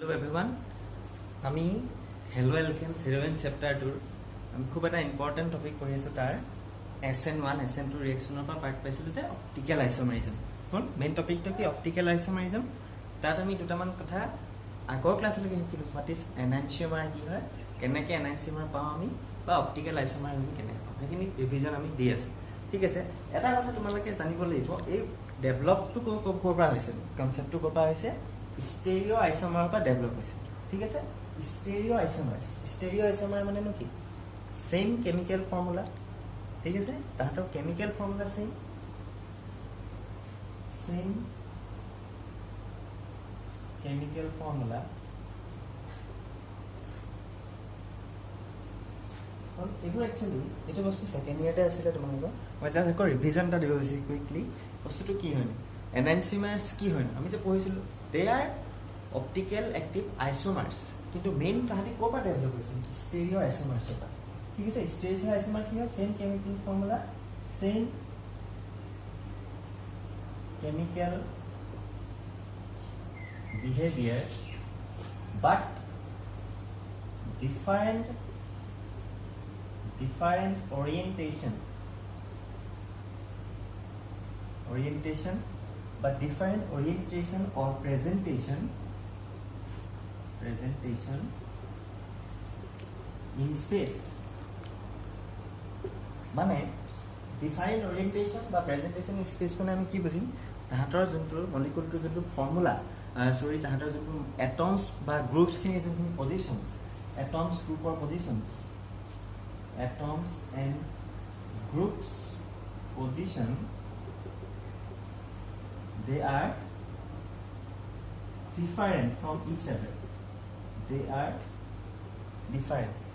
Hello everyone, আমি Hello Alkenes Heroine Chapter 2 আমি খুব এটা ইম্পৰ্টেন্ট টপিক পঢ়ি আছো তাৰ SN1 SN2 ৰিএকচনৰ পৰা পাৰ্ট পাইছিলো যে অপটিকেল আইসোমাৰিজম কোন মেইন টপিকটো কি অপটিকেল আইসোমাৰিজম তাত আমি দুটামান কথা আগৰ ক্লাছলৈকে শিকিলো হোৱাট ইজ এনানচিওমাৰ কি হয় কেনেকৈ এনানচিওমাৰ পাওঁ আমি বা অপটিকেল আইসোমাৰ আমি কেনেকৈ পাওঁ সেইখিনি ৰিভিজন আমি দি আছো ঠিক আছে এটা কথা তোমালোকে জানিব লাগিব এই ডেভেলপটো ক'ৰ পৰা হৈছে কনচেপ্টটো ক'ৰ পৰা হৈছে স্টেৰিও আইসোমাৰৰ পৰা ডেভেলপ হৈছে ঠিক আছে স্টেৰিও আইসোমাৰ মানে নো কি সেম কেমিক্যাল ফৰ্মুলা ঠিক আছে তাহাঁতৰ chemical formula same chemical formula এইবোৰ একচুৱেলি এইটো বস্তু সেকেন্ড ইয়াৰতে আছিলে তোমালোকৰ মই জাষ্ট আকৌ ৰিভিজন এটা দিব বিচাৰিছোঁ কুইকলি বস্তুটো কি হয় এনানচিওমাৰ্স কি হয় আমি যে পঢ়িছিলো দে আৰ অপটিকেল এক্টিভ আইসোমাৰ্স কিন্তু মেইন তাহাঁতি ক'ৰ পৰা ডেভেলপ হৈছে স্টেৰিও আইসোমাৰ্সৰ পৰা ঠিক আছে স্টেৰিও আইসোমাৰ্স কি হয় same chemical formula same chemical behavior but different orientation but different orientation or presentation in space মানে different orientation বা presentation in space মানে আমি কি বুজিম তাহাঁতৰ যোনটো মলিকুলটোৰ যোনটো ফৰ্মুলা সৰি তাহাঁতৰ যোনটো এটমছ বা গ্ৰুপছখিনি যোনখিনি পজিশ্যনছ এটমছ গ্ৰুপৰ পজিশ্যনছ atoms and groups position they are different from each other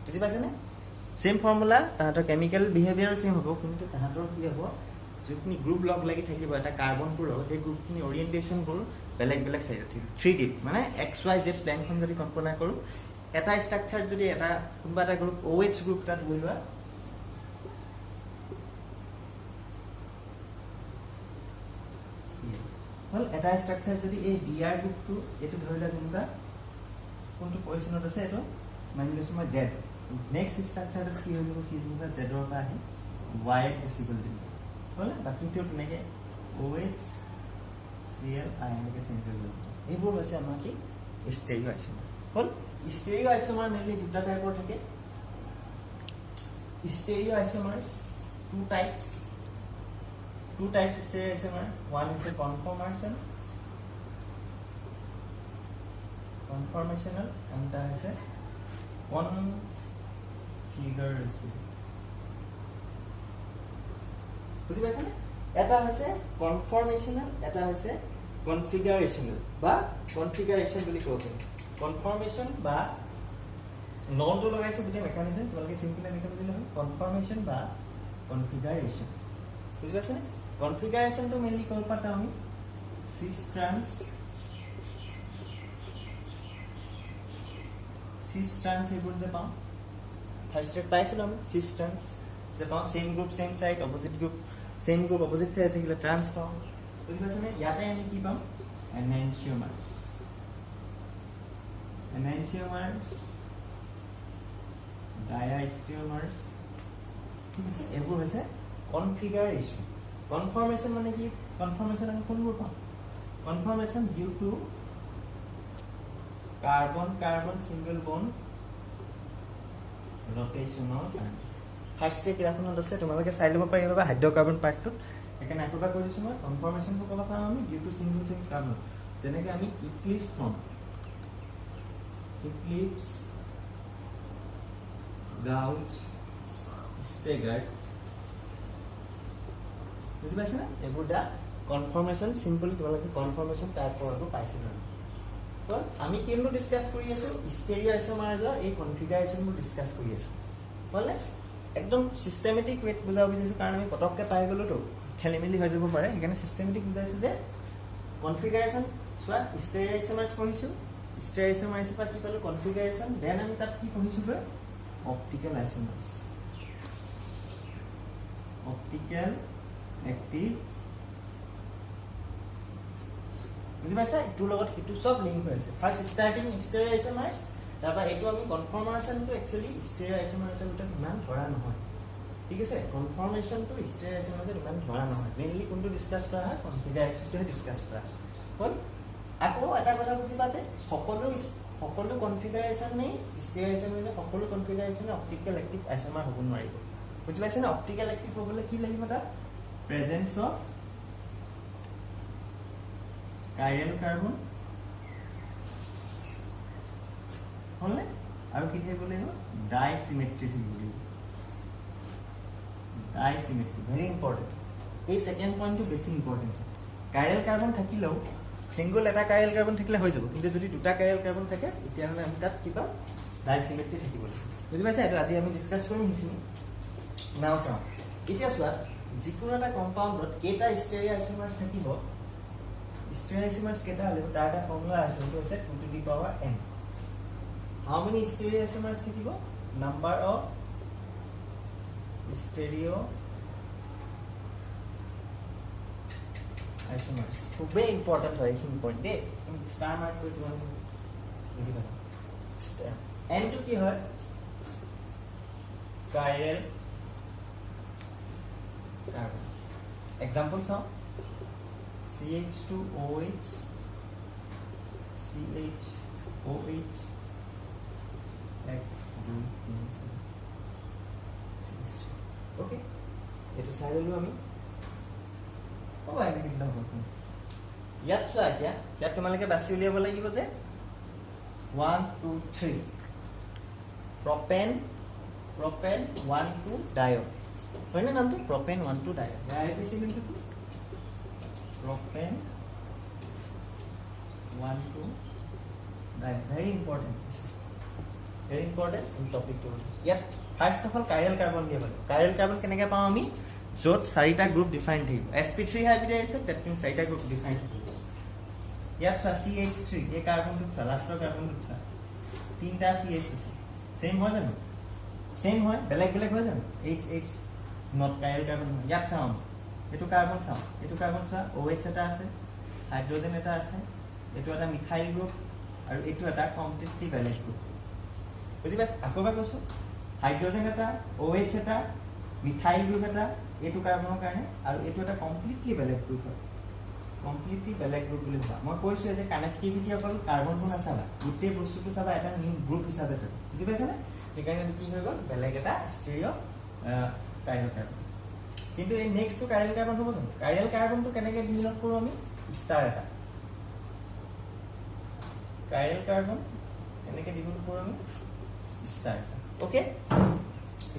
বুজি পাইছে নে সেম ফৰ্মুলা তাহাঁতৰ কেমিক্যাল বিহেভিয়াৰ সেম হ'ব কিন্তু তাহাঁতৰ কি হ'ব যোনখিনি গ্ৰুপ লগ লাগি থাকিব এটা কাৰ্বনটোৰ লগত সেই গ্ৰুপখিনি অৰিয়েণ্টেশ্যনবোৰ বেলেগ বেলেগ চাইডত থাকিব 3D মানে XYZ প্লেনখন যদি কল্পনা কৰোঁ এটা স্ট্ৰাকচাৰ যদি এটা কোনোবা এটা গ্ৰুপ OH গ্ৰুপ তাত ধৰি লোৱা হল এটা স্ট্ৰাকচাৰ যদি এই BR গ্ৰুপটো এটো ধৰি লোৱা যেনিবা কোনটো পজিশনত আছে এটো মানি লৈছো মই Z নেক্সট স্ট্ৰাকচাৰটো কি হৈ যাব কি যেনিবা Z ৰ পৰা আহি Y গুচি গ'ল যেনিবা হল বাকিটো তেনেকে OH Cl I এনেকে চেঞ্জ হৈ গ'ল এইবোৰ হৈছে আমাৰ কি স্টেৰিও আইসোমাৰ হল স্টেৰিও আইসোমাৰ মেইনলি দুটা টাইপৰ থাকে স্টেৰিও আইসোমাৰ্স two types stereo isomer one is a conformational and that is a configuration বুঝি পাইছে এটা হৈছে কনফৰ্মেশনাল এটা হৈছে কনফিগাৰেশনাল বা কনফিগাৰেশন বুলি কব পাৰি কনফৰ্মেশন বা ননটো লগাইছে দুটা মেকানিজম তোমালোকে সিম্পল এনেকৈ বুজিলে হয় কনফৰ্মেশন বা কনফিগাৰেশন বুজি পাইছে কনফিগাৰেশন তো মেইনলি কল পাতা আমি সিস ট্ৰান্স এইবোৰ যে পাওঁ ফাৰ্স্ট ষ্টেপ পাইছিলো আমি সিস ট্ৰান্স যে পাওঁ same group same side opposite group same group opposite side থাকিলে ট্ৰান্স পাওঁ বুজি পাইছে নে ইয়াতে আমি কি পাওঁ এনানচিওমাৰ্স ডায়াস্টিওমাৰ্স ঠিক আছে এইবোৰ হৈছে কনফিগাৰেশন কনফৰ্মেশন মানে কি কনফৰ্মেশন আমি কোনবোৰ পাওঁ conformation due to carbon single bond ৰটেশনৰ কাৰণে ফাৰ্স্ট কিতাপখনত আছে তোমালোকে চাই ল'ব পাৰিবা হাইড্ৰকাৰ্বন পাৰ্টটো এখানে একবা কৰিছো মই কনফৰ্মেশনটো ক'ব পাওঁ আমি ডিউ টু সিঙ্গল কাৰ্বন যেনেকৈ আমি ইক্লিপ্স গাউচ স্টেগাৰ্ড বুজি পাইছে না এইবোৰ দা কনফৰ্মেশন সিম্পলি তোমালোকে কনফৰ্মেশন টাইপ কৰাটো পাইছিলো তো আমি কিনো ডিসকাস কৰি আছো স্টেৰিও আইসোমাৰ্সৰ এই কনফিগাৰেশনবোৰ ডিসকাস কৰি আছো বলে একদম সিস্টেমেটিক ৱেট বুজাব বিচাৰিছো কাৰণ আমি পটককে পাই গলো তো খেলিমেলি হৈ যাব পাৰে সেইকাৰণে সিস্টেমেটিক বুজাইছো যে কনফিগাৰেশন সোৱা স্টেৰিও আইসোমাৰ্স পঢ়িছো স্টেৰিও আইসোমাৰ্স পৰা কি পালো কনফিগাৰেশন দেন আমি তাত কি পঢ়িছো অপটিকেল আইসোমাৰ্স অপটিকেল active বুজি পাইছা ইটোৰ লগত ইটো সব লিংক হৈ আছে ফাৰ্স্ট স্টাৰ্টিং স্টেৰিঅ আইসোমাৰ্স তাৰপৰা এইটো আমি কনফৰ্মেশনটো একচুয়ালি স্টেৰিঅ আইসোমাৰ্সৰ ভিতৰত ইমান ধৰা নহয় ঠিক আছে কনফৰ্মেশনটো স্টেৰিঅ আইসোমাৰ্সৰ ইমান ধৰা নহয় মেইনলি কোনটো ডিসকাস কৰা হয় কনফিগাৰেশনটোহে ডিসকাস কৰা হ'ল আকৌ এটা কথা বুজিবা যে সকলো কনফিগাৰেশন নেই স্টেৰিঅ আইসোমাৰ্সৰ সকলো কনফিগাৰেশনে অপটিক্যাল এক্টিভ আইসোমাৰ হ'ব নোৱাৰিব বুজি পাইছা না অপটিক্যাল এক্টিভ হ'বলৈ কি লাগিব তাত প্ৰেজেন্স অফ chiral carbon হলে আৰু কি থাকিব লাগিব ডাইসিমেট্ৰি থাকিব লাগিব ডাইসিমেট্ৰি ভেৰি ইম্পৰ্টেন্ট এই সেকেন্ড পইণ্টটো বেছি ইম্পৰ্টেন্ট chiral carbon থাকিলেও সিঙ্গল এটা chiral carbon থাকিলে হৈ যাব কিন্তু যদি দুটা chiral carbon থাকে তেতিয়া হলে আমি তাত কিবা ডাইসিমেট্ৰি থাকিব লাগিব বুজি পাইছা এটা আজি আমি ডিসকাস কৰিম হিখিনি নাও চাও এতিয়া চোৱা যিকোনো এটা কম্পাউণ্ডত কেইটা স্টেৰিঅ আইসোমাৰ্স থাকিব স্টেৰিঅ আইসোমাৰ্স কেইটা হলে তাৰ এটা ফৰ্মুলা আছে সেইটো হৈছে 2 to the power n how many স্টেৰিঅ আইসোমাৰ্স থাকিব number of স্টেৰিঅ আইসোমাৰ্স খুবই ইম্পৰ্টেন্ট হয় এই পইণ্ট দে স্টাৰ মাৰ্ক কৰি তোমাক লিখি দিবা স্টাৰ n টো কি হয় chiral carbon example saw CH2OH CHOH okay eto sailelu ami oba ene kidna hobo yat chua kya yat tomaleke basi uliabo lagibo je 1 2 3 propane 1 2 diode হয় না নামটো propane 1 2 diode ya IPC কিন্তু propane 1 2 diode very important in topic to yet first of all chiral carbon দিয়ে বলে chiral carbon কেনেকে পাও আমি যত চাৰিটা গ্ৰুপ ডিফাইন থাকিব sp3 hybridization that means চাৰিটা গ্ৰুপ ডিফাইন থাকিব ইয়াত CH3 এই কাৰ্বনটো লাষ্টৰ কাৰ্বনটো তিনটা CH আছে সেম হয় জানো সেম হয় বেলেগ বেলেগ হয় জানো HH not chiral carbon ইয়াত চাও এটো কাৰ্বন চাও OH এটা আছে হাইড্ৰোজেন এটা আছে এটো এটা মিথাইল গ্ৰুপ আৰু এটো এটা কমপ্লিটলি বেলেগ গ্ৰুপ বুজি পাইছ আকবা কৈছো হাইড্ৰোজেন এটা OH এটা মিথাইল গ্ৰুপ এটা এটো কাৰ্বনৰ কাৰণে আৰু এটো এটা কমপ্লিটলি বেলেগ গ্ৰুপ হয় কমপ্লিটলি বেলেগ গ্ৰুপ বুলি ভাবা মই কৈছো যে কানেক্টিভিটি অকল কাৰ্বনটো নাচাবা গোটেই বস্তুটো চাবা এটা নিউ গ্ৰুপ হিচাপে চাবা বুজি পাইছা না একাৰণে কি হৈ গল বেলেগ এটা স্টেৰিঅ chiral carbon কিন্তু এই নেক্সট টু chiral carbon হ'ব জানো chiral carbon টো কেনেকে ডিনোট কৰো আমি স্টাৰ এটা chiral carbon কেনেকে ডিনোট কৰো আমি স্টাৰ এটা ওকে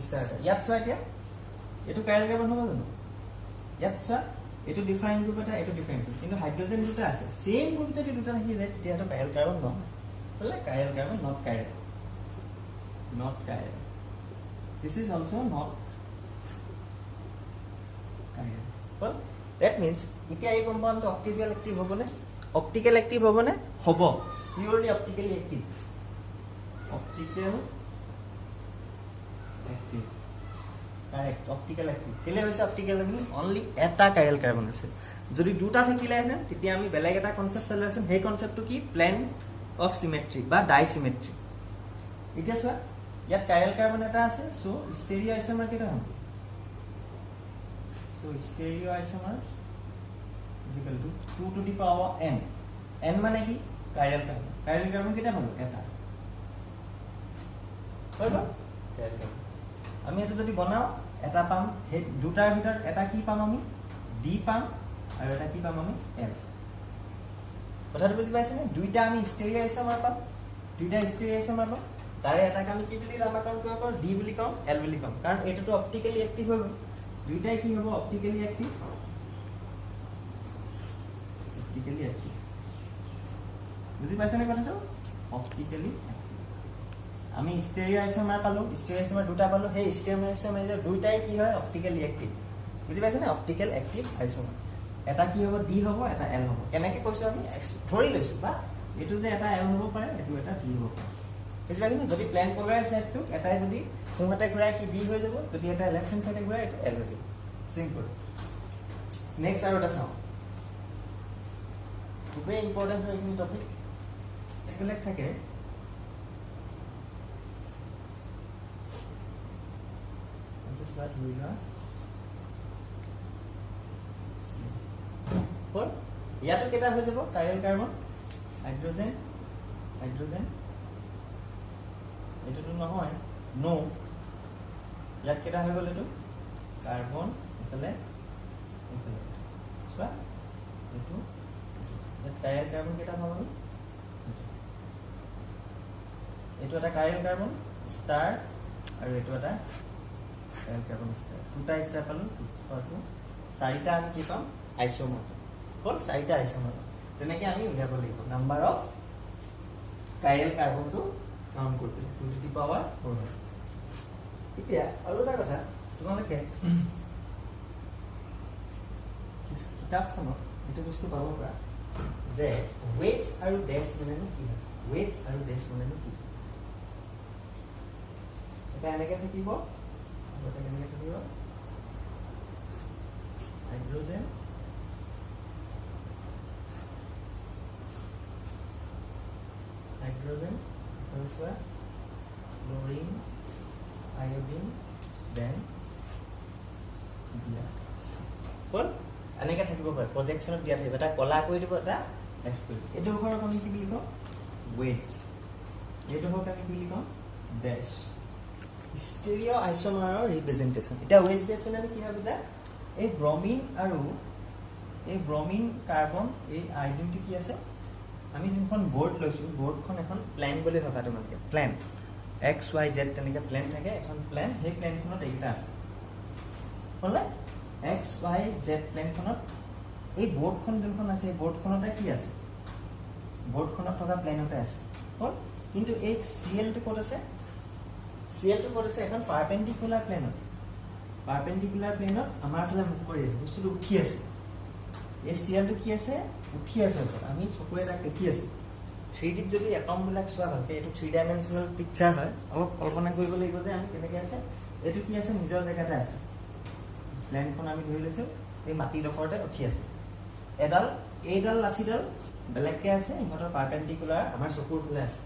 স্টাৰ এটা ইয়াত চোৱা এতিয়া এটো chiral carbon হ'ব জানো ইয়াত চোৱা এটো ডিফাইন গ্ৰুপ এটা এটো ডিফাইন গ্ৰুপ কিন্তু হাইড্ৰোজেন দুটা আছে সেম গ্ৰুপ যদি দুটা থাকি যায় তেতিয়া এটা chiral carbon নহয় বলে chiral carbon not chiral this is also not chiral well that means এতিয়া এই কম্পাউন্ড অপটিক্যাল অ্যাক্টিভ হ'ব না হ'ব surely optically active correct optical active কেলে হৈছে অপটিক্যাল অ্যাক্টিভ অনলি এটা chiral carbon আছে যদি দুটা থাকিলে না তেতিয়া আমি বেলেগ এটা কনসেপ্ট চলাইছো সেই কনসেপ্টটো কি প্লেন অফ সিমেট্ৰি বা ডাইসিমেট্ৰি এতিয়া চোৱা ইয়াত chiral carbon এটা আছে সো স্টেৰিঅ আইসোমাৰ কেটা হ'ব so stereo isomer equal to 2 to the power n n মানে কি chiral carbon কেটা হ'ব এটা হৈ গ'ল chiral carbon আমি এটো যদি বনাও এটা পাম হে দুটাৰ ভিতৰত এটা কি পাম আমি d পাম আৰু এটা কি পাম আমি l কথাটো বুজি পাইছনে দুইটা আমি স্টেৰিঅ আইসোমাৰ পাম তাৰে এটা আমি কি বুলি নামকৰণ কৰিব পাৰো d বুলি কম l বুলি কম কাৰণ এটাটো অপটিক্যালি অ্যাক্টিভ হৈ গ'ল দুইটাই কি হ'ব অপটিক্যালি অ্যাক্টিভ বুজি পাইছনে কথাটো অপটিক্যালি আমি স্টেৰিঅ আইসোমাৰ পালো স্টেৰিঅ আইসোমাৰ দুটা পালো সেই স্টেৰিঅ আইসোমাৰ দুইটাই কি হয় অপটিক্যালি অ্যাক্টিভ বুজি পাইছনে অপটিক্যাল অ্যাক্টিভ আইসোমাৰ এটা কি হ'ব d হ'ব এটা l হ'ব কেনেকৈ কৈছো আমি ধৰি লৈছো বা এটো যে এটা l হ'ব পাৰে এটো এটা d হ'ব পাৰে বুজি পাইছনে যদি প্লেন পোলাৰ সেটটো এটাই যদি সোঁহাতে ঘূৰাই কি d হৈ যাব যদি এটা লেফট হ্যান্ড সাইডে ঘূৰাই এটো l হৈ যাব সিম্পল নেক্সট আৰু এটা চাও খুবেই ইম্পৰ্টেণ্ট হয় এইখিনি টপিক এইবিলাক থাকে ধৰি লোৱা ইয়াতো কেইটা হৈ যাব কাইৰেল কাৰ্বন হাইড্ৰজেন হাইড্ৰজেন এইটোতো নহয় নো ইয়াত কেইটা হৈ গ'ল এইটো কাৰ্বন এইফালে এইফালে চোৱা এইটো ইয়াত কাইৰেল কাৰ্বন কেইটা হৈ গ'ল এইটো এটা কাইৰেল কাৰ্বন ষ্টাৰ আৰু এইটো এটা কাইৰেল কাৰ্বন ষ্টাৰ দুটা ষ্টাৰ পালো চাৰিটা আমি কি পাম আইচোমাৰ হ'ল চাৰিটা আইচোমাৰ তেনেকৈ আমি উলিয়াব লাগিব নাম্বাৰ অফ কাইৰেল কাৰ্বনটো কাউণ্ট কৰি পেলাই 2 to the power 4 এতিয়া আৰু এটা কথা তোমালোকে কিতাপখনত এইটো বস্তু পাব পৰা যে ৱেজ আৰু ডেছ মানেনো কি হয় ৱেজ আৰু ডেছ মানেনো কি এটা এনেকৈ থাকিব আগতে কেনেকৈ থাকিব hydrogen hydrogen phosphorus chlorine iodine then বিয়া কোন এনেকৈ থাকিব পাৰে প্ৰজেকশ্যনত দিয়া থাকিব এটা কলা কৰি দিব এটা এক্স কৰি দিব এইটো ঘৰক আমি কি বুলি কওঁ ৱেজ এইটো হওক আমি কি বুলি কওঁ ডেছ ষ্টেৰিঅ আইচোমাৰৰ ৰিপ্ৰেজেণ্টেশ্যন এতিয়া ৱেজ ডেছ মানে আমি কি হয় বুজা এই ব্ৰমিন আৰু এই ব্ৰমিন কাৰ্বন এই আয়োডিনটো কি আছে আমি যোনখন বোৰ্ড লৈছোঁ বোৰ্ডখন এখন প্লেন বুলি ভাবা তোমালোকে প্লেন এক্স ৱাই জেড তেনেকৈ প্লেন থাকে এখন প্লেন সেই প্লেনখনত এইকেইটা আছে হ'লে এক্স ৱাই জেড প্লেনখনত এই বোৰ্ডখন যোনখন আছে এই বোৰ্ডখনতে কি আছে বোৰ্ডখনত থকা প্লেনতে আছে হ'ল কিন্তু এই চিএলটো ক'ত আছে চিএলটো ক'ত আছে এখন পাৰপেণ্ডিকুলাৰ প্লেনত আমাৰ ফালে মুখ কৰি আছে বস্তুটো উঠি আছে এই চিএলটো কি আছে উঠি আছে আমি চকুৰে তাক দেখি আছো 3D যদি এটমবিলাক চোৱা ভালকে এইটো 3 ডাইমেনশ্যনেল পিকচাৰ হয় অলপ কল্পনা কৰিব লাগিব যে আমি কেনেকৈ আছে এইটো কি আছে নিজৰ জেগাতে আছে প্লেনখন আমি ধৰি লৈছোঁ এই মাটিডোখৰতে উঠি আছে এইডাল লাঠিডাল বেলেগকৈ আছে ইহঁতৰ পাৰপেণ্ডিকুলাৰ আমাৰ চকুৰ ফালে আছে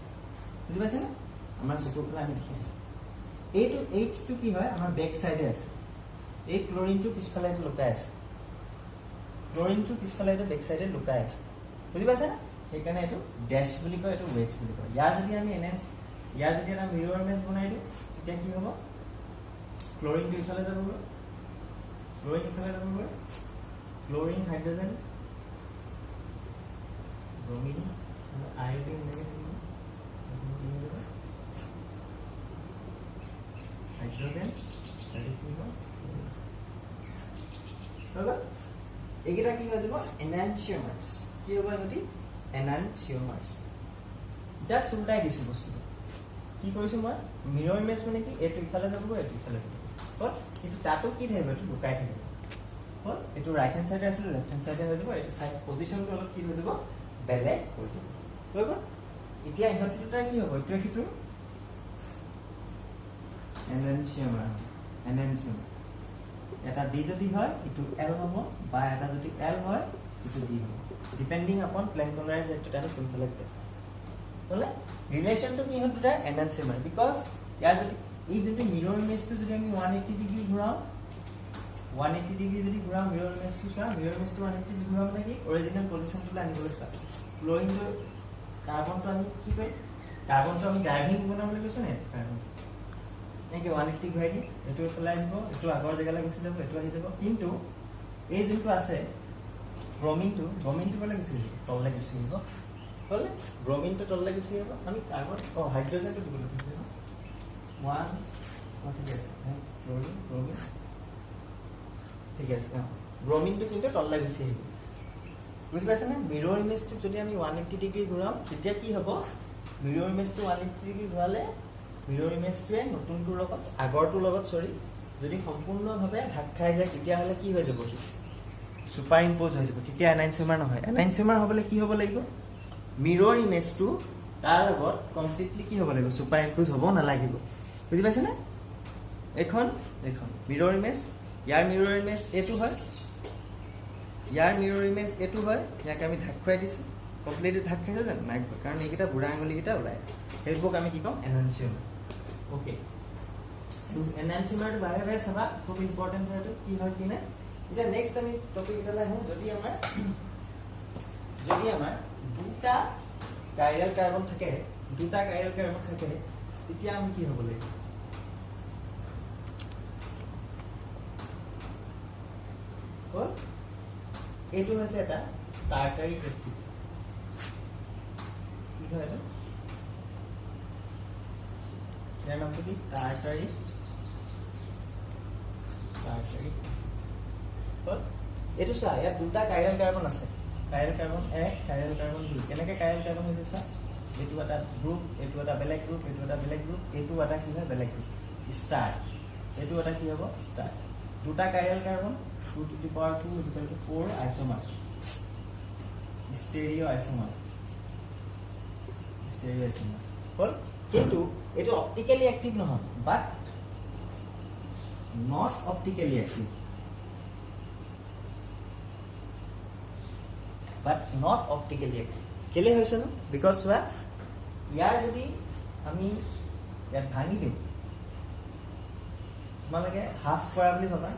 বুজি পাইছেনে আমাৰ চকুৰ ফালে আমি দেখি থাকোঁ এইটো এইচটো কি হয় আমাৰ বেক চাইডে আছে এই ক্লৰিনটো পিছফালে এইটো লুকাই আছে ক্লৰিনটো পিছফালে এইটো বেক চাইডে লুকাই আছে বুজি পাইছেনে সেইকাৰণে এইটো ডেছ বুলি কয় এইটো ৱেজ বুলি কয় ইয়াৰ যদি আমি ইয়াৰ যদি এটা মিৰৰ ইমেজ বনাই দিওঁ তেতিয়া কি হ'ব ক্লৰিনটো ইফালে যাবগৈ ক্লৰিন হাইড্ৰজেন ব্ৰমিন আয়োডিন এনেকৈ থাকিব হাইড্ৰজেন এইকেইটা কি হৈ যাব এনানচিওমাৰ্ছ কি হ'ব ইহঁতি এনানচিওমাৰ্ছ জাষ্ট উল্টাই দিছোঁ বস্তুটো কি কৰিছোঁ মই মিৰৰ ইমেজ মানে কি এইটো ইফালে যাব এইটো ইফালে যাব হ'ল কিন্তু তাতো কি থাকিব এইটো লুকাই থাকিব হ'ল এইটো ৰাইট হেণ্ড চাইডে আছিলে লেফ্ট হেণ্ড চাইডে হৈ যাব এইটো চাইড পজিশ্যনটো অলপ কি হৈ যাব বেলেগ হৈ যাব হৈ গ'ল এতিয়া ইহঁতি দুটাৰ কি হ'ব এইটোৱে সিটোৰ এনানচিওমাৰ এটা ডি যদি হয় ইটো এল হ'ব বা এটা যদি এল হয় ইটো ডি হ'ব ডিপেণ্ডিং আপন প্লেন কলাৰাইজ এইটো আমি কোনফালে গ'লে হ'লে ৰিলেশ্যনটো কি হ'ল দুটাৰ এনানচিওমাৰ বিকজ ইয়াৰ যদি এই যোনটো মিৰৰ ইমেজটো যদি আমি 180 ডিগ্ৰী ঘূৰাওঁ 180 ডিগ্ৰী যদি ঘূৰাওঁ মিৰৰ ইমেজটো চোৱা মিৰৰ ইমেজটো 180 ডিগ্ৰী ঘূৰাওঁ মানে কি অৰিজিনেল পজিশ্যনটোলৈ আনিবলৈ চোৱা ক্লৰিনটো কাৰ্বনটো আমি কি কৰিম কাৰ্বনটো আমি ড্ৰাইভিং বনাবলৈ কৈছোঁ নে কাৰ্বন এনেকৈ 180 ঘূৰাই দিম এইটো এইফালে আহিব এইটো আগৰ জেগালৈ গুচি যাব এইটো আহি যাব কিন্তু এই যোনটো আছে ব্ৰমিনটো ক'লৈ গুচি আহিব তললৈ গুচি আহিব হ'লে ব্ৰমিনটো তললৈ গুচি আহিব আমি কাৰ্বন হাইড্ৰজেনটো দিবলৈ গুচি আহিব ঠিক আছে ব্ৰমিন ঠিক আছে ব্ৰমিনটো কিন্তু তললৈ গুচি আহিব বুজি পাইছেনে মিৰৰ ইমেজটোক যদি আমি 180 ডিগ্ৰী ঘূৰাওঁ তেতিয়া কি হ'ব মিৰৰ ইমেজটো 180 ডিগ্ৰী ঘূৰালে মিৰৰ ইমেজটোৱে নতুনটোৰ লগত আগৰটোৰ লগত যদি সম্পূৰ্ণভাৱে ঢাক খাই যায় তেতিয়াহ'লে কি হৈ যাব সি ছুপাৰ ইম্প'জ হৈ যাব তেতিয়া এনানচিওমাৰ নহয় এনানচিওমাৰ হ'বলৈ কি হ'ব লাগিব মিৰৰ ইমেজটো তাৰ লগত কমপ্লিটলি কি হ'ব লাগিব ছুপাৰ ইম্প'জ হ'ব নালাগিব বুজি পাইছেনে এইখন মিৰৰ ইমেজ ইয়াৰ মিৰৰ ইমেজ এইটো হয় ইয়াৰ মিৰৰ ইমেজ এইটো হয় ইয়াক আমি ঢাক খুৱাই দিছোঁ কমপ্লিটলি ঢাক খাইছে জানো নাই খোৱা কাৰণ এইকেইটা বুঢ়া আঙুলিকেইটা ওলাই সেইবোৰক আমি কি ক'ম এনানচিউমাৰ অ'কে এনানচিউমাৰটো বাৰে বাৰে চাবা খুব ইম্পৰ্টেণ্ট হয় এইটো কি হয় কি নাই এতিয়া নেক্সট আমি টপিক এটালৈ আহোঁ যদি আমাৰ দুটা কাইৰেল কাৰ্বন থাকে তেতিয়া আমি কি হ'ব লাগিব এইটো হৈছে এটা টাৰ্টাৰিক এচিড কি হয় এটা ইয়াৰ নামটো কি টাৰ্টাৰিক এচিড এইটো চোৱা ইয়াত দুটা কাইৰেল কাৰ্বন আছে কাইৰেল কাৰ্বন 1 কাইৰেল কাৰ্বন 2 কেনেকৈ কাইৰেল কাৰ্বন হৈছে চোৱা এইটো এটা গ্ৰুপ এইটো এটা বেলেগ গ্ৰুপ এইটো এটা বেলেগ গ্ৰুপ এইটো এটা কি হয় বেলেগ গ্ৰুপ ষ্টাৰ এইটো এটা কি হ'ব ষ্টাৰ দুটা chiral carbon 2 to the power 2 is equal to 4 isomer stereo isomer হল কিন্তু এটো অপটিক্যালি অ্যাক্টিভ নহয় বাট নট অপটিক্যালি অ্যাক্টিভ কেলে হৈছে ন বিকজ ইয়াৰ যদি আমি ইয়াত ভাঙি দিওঁ তোমালোকে হাফ কৰা বুলি ভাবা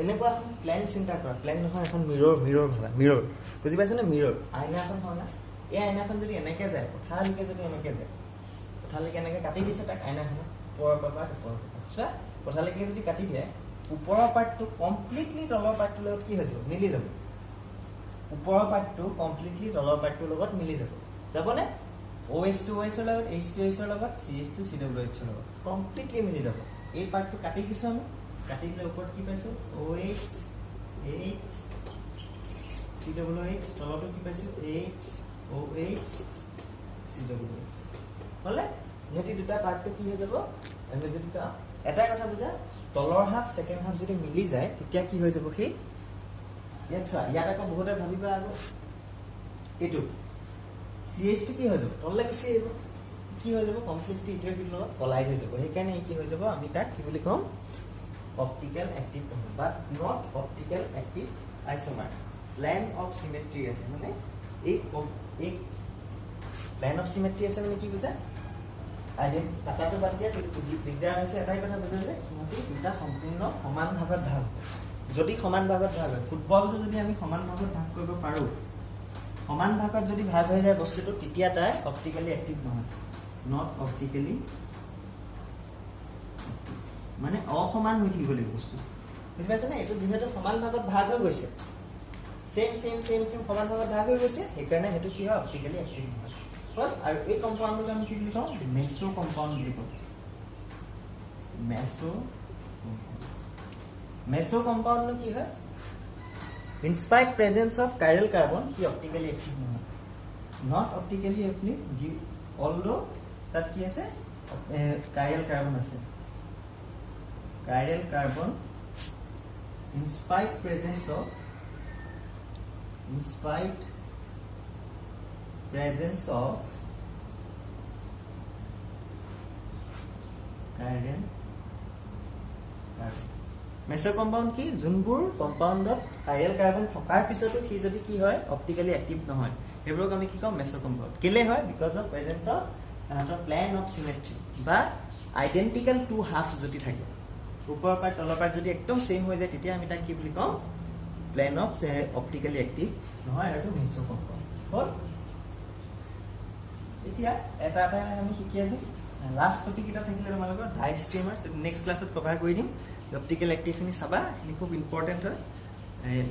এনেকুৱা এখন প্লেন চিন্তা কৰা প্লেন নহয় এখন মিৰৰ ভাবা মিৰৰ বুজি পাইছে না মিৰৰ আইনা এখন হয় না এই আইনাখন যদি এনেকৈ যায় পথালৈকে যদি এনেকৈ যায় পথালৈকে এনেকৈ কাটি দিছে তাক আইনাখনত ওপৰৰ পৰা চোৱা পথালৈকে যদি কাটি দিয়ে ওপৰৰ পাৰ্টটো কমপ্লিটলি তলৰ পাৰ্টটোৰ লগত কি হৈ যাব মিলি যাব ওপৰৰ পাৰ্টটো কমপ্লিটলি তলৰ পাৰ্টটোৰ লগত মিলি যাবনে OH to OH ৰ লগত H to H ৰ লগত CH to CWH ৰ লগত কমপ্লিটলি মিলি যাব এই পাৰ্টটো কাটি দিছো আমি কাটি দিলে ওপৰত কি পাইছো OH H CWH তলতো কি পাইছো H OH CWH হলে ইহঁতি দুটা পাৰ্টটো কি হৈ যাব আমি যদি এটা কথা বুজা তলৰ হাফ সেকেন্ড হাফ যদি মিলি যায় তেতিয়া কি হৈ যাব কি ইয়াত আকৌ বহুতে ভাবিবা আৰু এইটো CH টো কি হৈ যাব তললে গুচি আহিব কি হৈ যাব কমপ্লিটলি ইটোৰ লগত কলাইড হৈ যাব সেইকাৰণে কি হৈ যাব আমি তাক কি বুলি কম optical active but not optical active isomer plane of symmetry আছে মানে এই প্লেন অফ সিমেট্ৰি আছে মানে কি বুজা আইডেন কাটাটো বাদ দিয়া দিগদাৰ হৈছে এটাই কথা বুজা যে ইহঁতি দুটা সম্পূৰ্ণ সমান ভাগত ভাগ যদি সমান ভাগত ভাগ হয় ফুটবলটো যদি আমি সমান ভাগত ভাগ কৰিব পাৰোঁ সমান ভাগত যদি ভাগ হৈ যায় বস্তুটো তেতিয়া তাই অপটিক্যালি অ্যাক্টিভ নহয় নট অপটিক্যালি মানে অসমান হৈ থাকিব লাগিব বস্তু বুজি পাইছে না এইটো যিহেতু সমান ভাগত ভাগ হৈ গৈছে সেম সমান ভাগত ভাগ হৈ গৈছে সেইকাৰণে সেইটো কি হয় অপটিক্যালি অ্যাক্টিভ নহয় আৰু এই কম্পাউণ্ডক আমি কি বুলি কওঁ মেছো কম্পাউণ্ড বুলি কওঁ মেছো কম্পাউণ্ড কি হয় in spite presence of chiral carbon he optically active নহয় not optically active although that কি আছে chiral carbon আছে chiral carbon in spite presence of chiral carbon meso compound কি যোনবোৰ কম্পাউণ্ডত কাইৰেল কাৰ্বন থকাৰ পিছতো কি যদি কি হয় অপটিক্যালি অ্যাক্টিভ নহয় সেইবোৰক আমি কি কম মেছো কম্পাউণ্ড কেলে হয় বিকজ অফ প্ৰেজেন্স অফ তাহাঁতৰ প্লেন অফ সিমেট্ৰি বা আইডেন্টিক্যাল টু হাফ যদি থাকে ওপৰৰ পাৰ্ট তলৰ পাৰ্ট যদি একদম সেম হৈ যায় তেতিয়া আমি তাক কি বুলি কম প্লেন অফ অপটিক্যালি অ্যাক্টিভ নহয় আৰু মেছো কম্পাউণ্ড হ'ল এতিয়া এটা আমি শিকি আছো লাষ্ট টপিক এটা থাকিলে তোমালোকৰ ডাইষ্ট্ৰিমাৰ নেক্সট ক্লাছত কভাৰ কৰি দিম অপটিক্যাল অ্যাক্টিভখিনি চাবা এইখিনি খুব ইম্পৰ্টেণ্ট হয়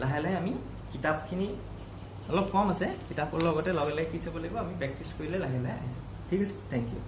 লাহে লাহে আমি কিতাপখিনি অলপ কম আছে কিতাপৰ লগতে লগে লগে কি চাব লাগিব আমি প্ৰেক্টিছ কৰিলে লাহে লাহে আহিছোঁ ঠিক আছে থেংক ইউ